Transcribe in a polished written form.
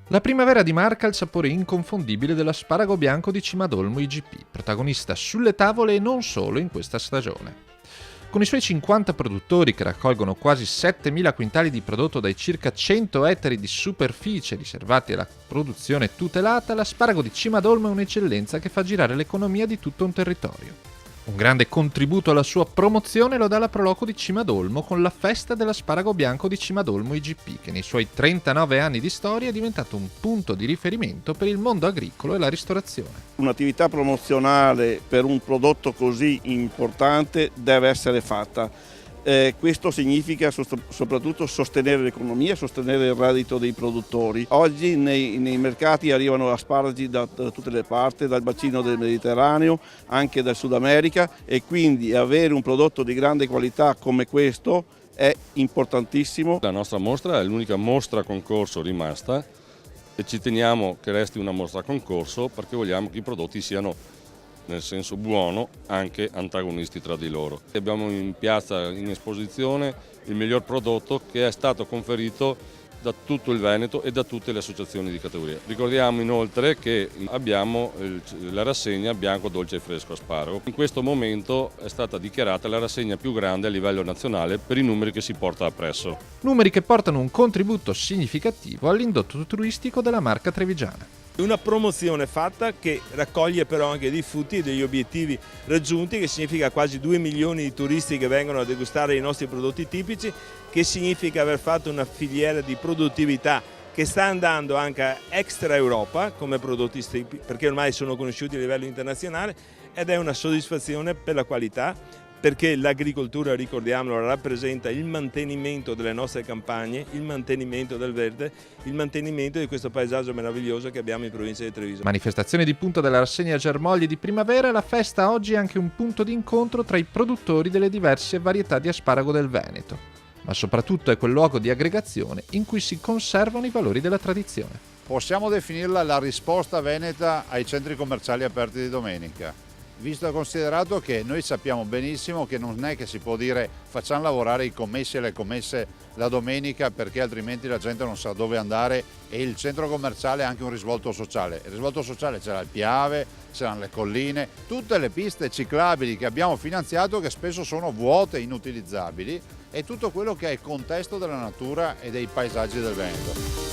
La primavera di Marca ha il sapore inconfondibile dell'asparago bianco di Cimadolmo IGP, protagonista sulle tavole e non solo in questa stagione. Con i suoi 50 produttori che raccolgono quasi 7.000 quintali di prodotto dai circa 100 ettari di superficie riservati alla produzione tutelata, l'asparago di Cimadolmo è un'eccellenza che fa girare l'economia di tutto un territorio. Un grande contributo alla sua promozione lo dà la Proloco di Cimadolmo con la festa dell'asparago bianco di Cimadolmo IGP, che nei suoi 39 anni di storia è diventato un punto di riferimento per il mondo agricolo e la ristorazione. Un'attività promozionale per un prodotto così importante deve essere fatta. Questo significa soprattutto sostenere l'economia, sostenere il reddito dei produttori. Oggi nei mercati arrivano asparagi da tutte le parti, dal bacino del Mediterraneo, anche dal Sud America, e quindi avere un prodotto di grande qualità come questo è importantissimo. La nostra mostra è l'unica mostra concorso rimasta e ci teniamo che resti una mostra concorso perché vogliamo che i prodotti siano, nel senso buono, anche antagonisti tra di loro. Abbiamo in piazza, in esposizione, il miglior prodotto che è stato conferito da tutto il Veneto e da tutte le associazioni di categoria. Ricordiamo inoltre che abbiamo la rassegna bianco, dolce e fresco asparago. In questo momento è stata dichiarata la rassegna più grande a livello nazionale per i numeri che si porta appresso. Numeri che portano un contributo significativo all'indotto turistico della Marca trevigiana. Una promozione fatta che raccoglie però anche dei frutti e degli obiettivi raggiunti, che significa quasi 2 milioni di turisti che vengono a degustare i nostri prodotti tipici, che significa aver fatto una filiera di produttività che sta andando anche extra Europa come prodotti tipici, perché ormai sono conosciuti a livello internazionale, ed è una soddisfazione per la qualità, perché l'agricoltura, ricordiamolo, rappresenta il mantenimento delle nostre campagne, il mantenimento del verde, il mantenimento di questo paesaggio meraviglioso che abbiamo in provincia di Treviso. Manifestazione di punta della rassegna Germogli di primavera, la festa oggi è anche un punto di incontro tra i produttori delle diverse varietà di asparago del Veneto, ma soprattutto è quel luogo di aggregazione in cui si conservano i valori della tradizione. Possiamo definirla la risposta veneta ai centri commerciali aperti di domenica. Visto e considerato che noi sappiamo benissimo che non è che si può dire facciamo lavorare i commessi e le commesse la domenica perché altrimenti la gente non sa dove andare, e il centro commerciale ha anche un risvolto sociale. Il risvolto sociale c'era il Piave, c'erano le colline, tutte le piste ciclabili che abbiamo finanziato che spesso sono vuote, inutilizzabili, e tutto quello che è il contesto della natura e dei paesaggi del Veneto.